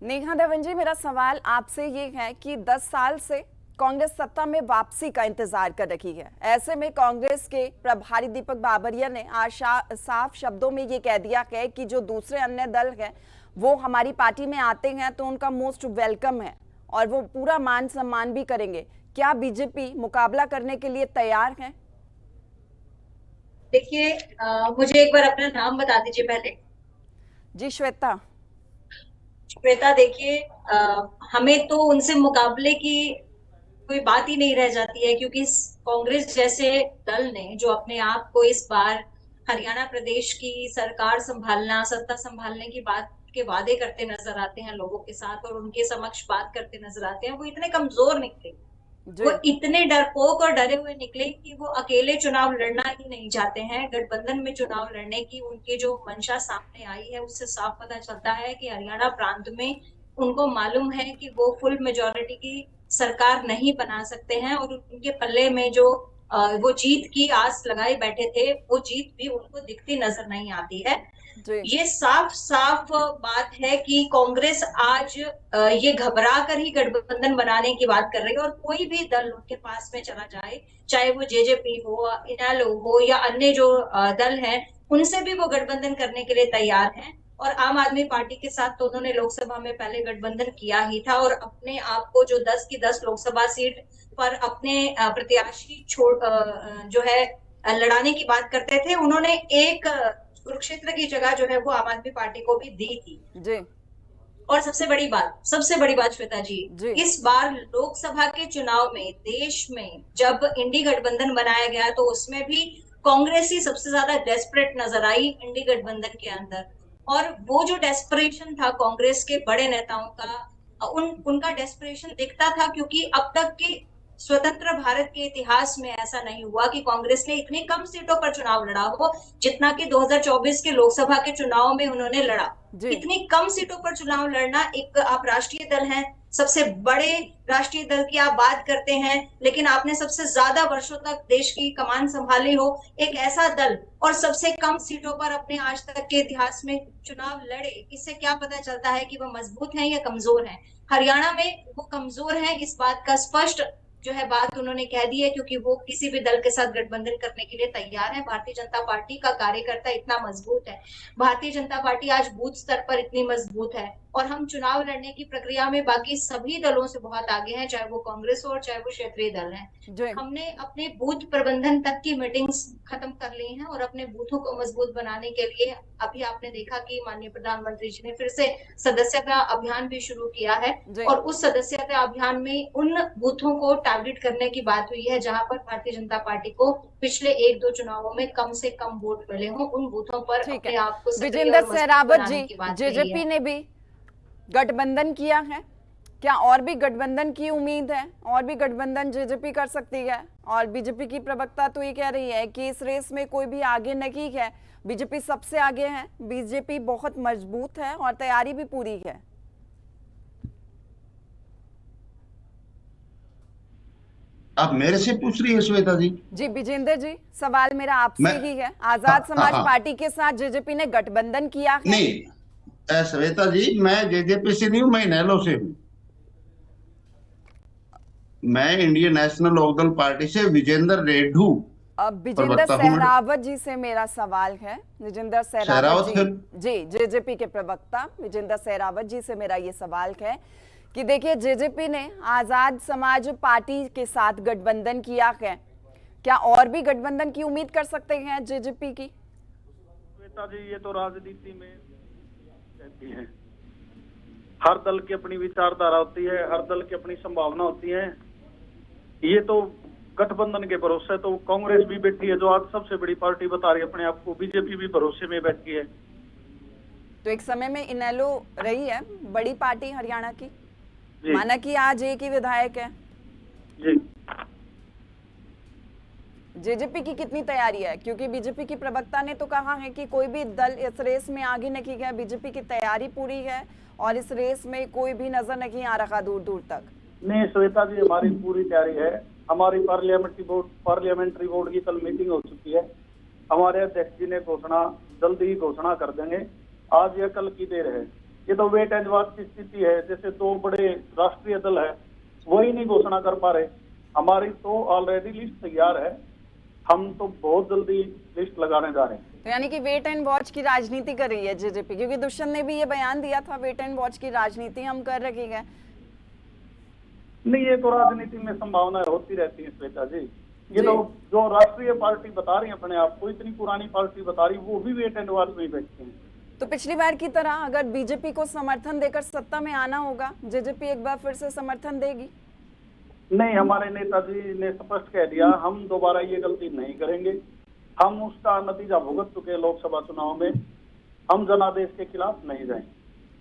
नेहा धवन जी, मेरा सवाल आपसे ये है कि 10 साल से कांग्रेस सत्ता में वापसी का इंतजार कर रही है। ऐसे में कांग्रेस के प्रभारी दीपक बाबरिया ने आज साफ शब्दों में ये कह दिया है कि जो दूसरे अन्य दल हैं वो हमारी पार्टी में आते हैं तो उनका मोस्ट वेलकम है और वो पूरा मान सम्मान भी करेंगे। क्या बीजेपी मुकाबला करने के लिए तैयार है? देखिए, मुझे एक बार अपना नाम बता दीजिए पहले। जी, श्वेता। श्वेता, देखिए, हमें तो उनसे मुकाबले की कोई बात ही नहीं रह जाती है, क्योंकि कांग्रेस जैसे दल ने जो अपने आप को इस बार हरियाणा प्रदेश की सरकार संभालना, सत्ता संभालने की बात के वादे करते नजर आते हैं लोगों के साथ और उनके समक्ष बात करते नजर आते हैं, वो इतने कमजोर निकले, वो इतने डरपोक और डरे हुए निकले कि वो अकेले चुनाव लड़ना ही नहीं चाहते हैं। गठबंधन में चुनाव लड़ने की उनकी जो मंशा सामने आई है उससे साफ पता चलता है कि हरियाणा प्रांत में उनको मालूम है कि वो फुल मेजोरिटी की सरकार नहीं बना सकते हैं और उनके पल्ले में जो वो जीत की आस लगाए बैठे थे वो जीत भी उनको दिखती नजर नहीं आती है। ये साफ साफ बात है कि कांग्रेस आज ये घबरा कर ही गठबंधन बनाने की बात कर रही है और कोई भी दल उनके पास में चला जाए, चाहे वो जेजेपी हो, इनेलो हो या अन्य जो दल हैं, उनसे भी वो गठबंधन करने के लिए तैयार हैं। और आम आदमी पार्टी के साथ तो उन्होंने लोकसभा में पहले गठबंधन किया ही था और अपने आप को जो 10 की 10 लोकसभा सीट पर अपने प्रत्याशी छोड़ जो है लड़ाने की बात करते थे। उन्होंने एक कुरुक्षेत्र की जगह जो है वो आम आदमी पार्टी को भी दी थी जी। और सबसे बड़ी बात श्वेता जी, इस बार लोकसभा के चुनाव में देश में जब इंडी गठबंधन बनाया गया तो उसमें भी कांग्रेस ही सबसे ज्यादा डेस्परेट नजर आई इंडी गठबंधन के अंदर। और वो जो डेस्परेशन था कांग्रेस के बड़े नेताओं का, उनका डेस्परेशन दिखता था, क्योंकि अब तक के स्वतंत्र भारत के इतिहास में ऐसा नहीं हुआ कि कांग्रेस ने इतनी कम सीटों पर चुनाव लड़ा हो जितना कि 2024 के लोकसभा के चुनाव में उन्होंने लड़ा। इतनी कम सीटों पर चुनाव लड़ना, एक आप राष्ट्रीय दल हैं, सबसे बड़े राष्ट्रीय दल की आप बात करते हैं, लेकिन आपने सबसे ज्यादा वर्षों तक देश की कमान संभाली हो, एक ऐसा दल और सबसे कम सीटों पर अपने आज तक के इतिहास में चुनाव लड़े, इससे क्या पता चलता है कि वो मजबूत हैं या कमजोर हैं। हरियाणा में वो कमजोर हैं, इस बात का स्पष्ट जो है बात उन्होंने कह दी है, क्योंकि वो किसी भी दल के साथ गठबंधन करने के लिए तैयार है। भारतीय जनता पार्टी का कार्यकर्ता इतना मजबूत है, भारतीय जनता पार्टी आज बूथ स्तर पर इतनी मजबूत है और हम चुनाव लड़ने की प्रक्रिया में बाकी सभी दलों से बहुत आगे हैं, चाहे वो कांग्रेस हो और चाहे वो क्षेत्रीय दल हैं। हमने अपने बूथ प्रबंधन तक की मीटिंग्स खत्म कर ली हैं और अपने बूथों को मजबूत बनाने के लिए अभी आपने देखा कि माननीय प्रधानमंत्री जी ने फिर से सदस्यता अभियान भी शुरू किया है और उस सदस्यता अभियान में उन बूथों को टारगेट करने की बात हुई है जहां पर भारतीय जनता पार्टी को पिछले 1-2 चुनावों में कम से कम वोट मिले हों, उन बूथों पर अपने आप को विजेंद्र सहरावत जी, जेजेपी ने भी गठबंधन किया है, क्या और भी गठबंधन की उम्मीद है? और भी गठबंधन जेजेपी कर सकती है? और बीजेपी की प्रवक्ता तो ये कह रही है कि इस रेस में कोई भी आगे नहीं है, बीजेपी सबसे आगे है, बीजेपी बहुत मजबूत है और तैयारी भी पूरी है। आप मेरे से पूछ रही है श्वेता जी? जी विजेंद्र जी, सवाल मेरा आपसे ही है। आजाद समाज पार्टी के साथ जेजेपी ने गठबंधन किया है। नहीं श्वेता जी, मैं जेजेपी से नहीं हूं, मैं इनेलो से हूं। मैं इंडियन नेशनल लोकदल पार्टी से विजेंद्र रेड्डू। अब विजेंद्र सहरावत जी से मेरा सवाल है। विजेंद्र सहरावत जी, जेजेपी के प्रवक्ता विजेंद्र सहरावत जी से मेरा ये सवाल है कि देखिए, जेजेपी ने आजाद समाज पार्टी के साथ गठबंधन किया है, क्या और भी गठबंधन की उम्मीद कर सकते हैं जेजेपी की? श्वेता जी, ये तो राजनीति में रहती है, हर दल की अपनी विचारधारा होती है, हर दल की अपनी संभावना होती है। ये तो गठबंधन के भरोसे तो कांग्रेस भी बैठी है, जो आज सबसे बड़ी पार्टी बता रही है अपने आप को, बीजेपी भी भरोसे में बैठी है। तो एक समय में इनेलो रही है बड़ी पार्टी हरियाणा की, माना कि आज एक ही विधायक है जी। जेजेपी की कितनी तैयारी है? क्योंकि बीजेपी की प्रवक्ता ने तो कहा है कि कोई भी दल इस रेस में आगे नहीं है, बीजेपी की तैयारी पूरी है और इस रेस में कोई भी नजर नहीं आ रहा दूर दूर तक। नहीं श्वेता जी, हमारी पूरी तैयारी है। हमारी पार्लियामेंट्री बोर्ड की कल मीटिंग हो चुकी है। हमारे अध्यक्ष जी ने घोषणा जल्दी ही घोषणा कर देंगे, आज या कल की देर है। ये तो वेट एंड वॉच की स्थिति है। जैसे दो बड़े राष्ट्रीय दल है, वही नहीं घोषणा कर पा रहे। हमारी तो ऑलरेडी लिस्ट तैयार है, हम तो बहुत जल्दी लिस्ट लगाने जा रहे हैं। तो यानी कि वेट एंड वॉच की राजनीति कर रही है जेजेपी, क्योंकि दुष्यंत ने भी ये बयान दिया था, वेट एंड वॉच की राजनीति हम कर रखी है। नहीं, ये तो राजनीति में संभावनाएं होती रहती है श्वेता जी। ये तो जो राष्ट्रीय पार्टी बता रही है अपने आप को, इतनी पुरानी पार्टी बता रही, वो भी वेट एंड वॉच में बैठती है। तो पिछली बार की तरह अगर बीजेपी को समर्थन देकर सत्ता में आना होगा, जेजेपी एक बार फिर से समर्थन देगी? नहीं, हमारे नेताजी ने स्पष्ट कह दिया, हम दोबारा ये गलती नहीं करेंगे। हम उसका नतीजा भुगत चुके लोकसभा चुनाव में, हम जनादेश के खिलाफ नहीं जाएंगे।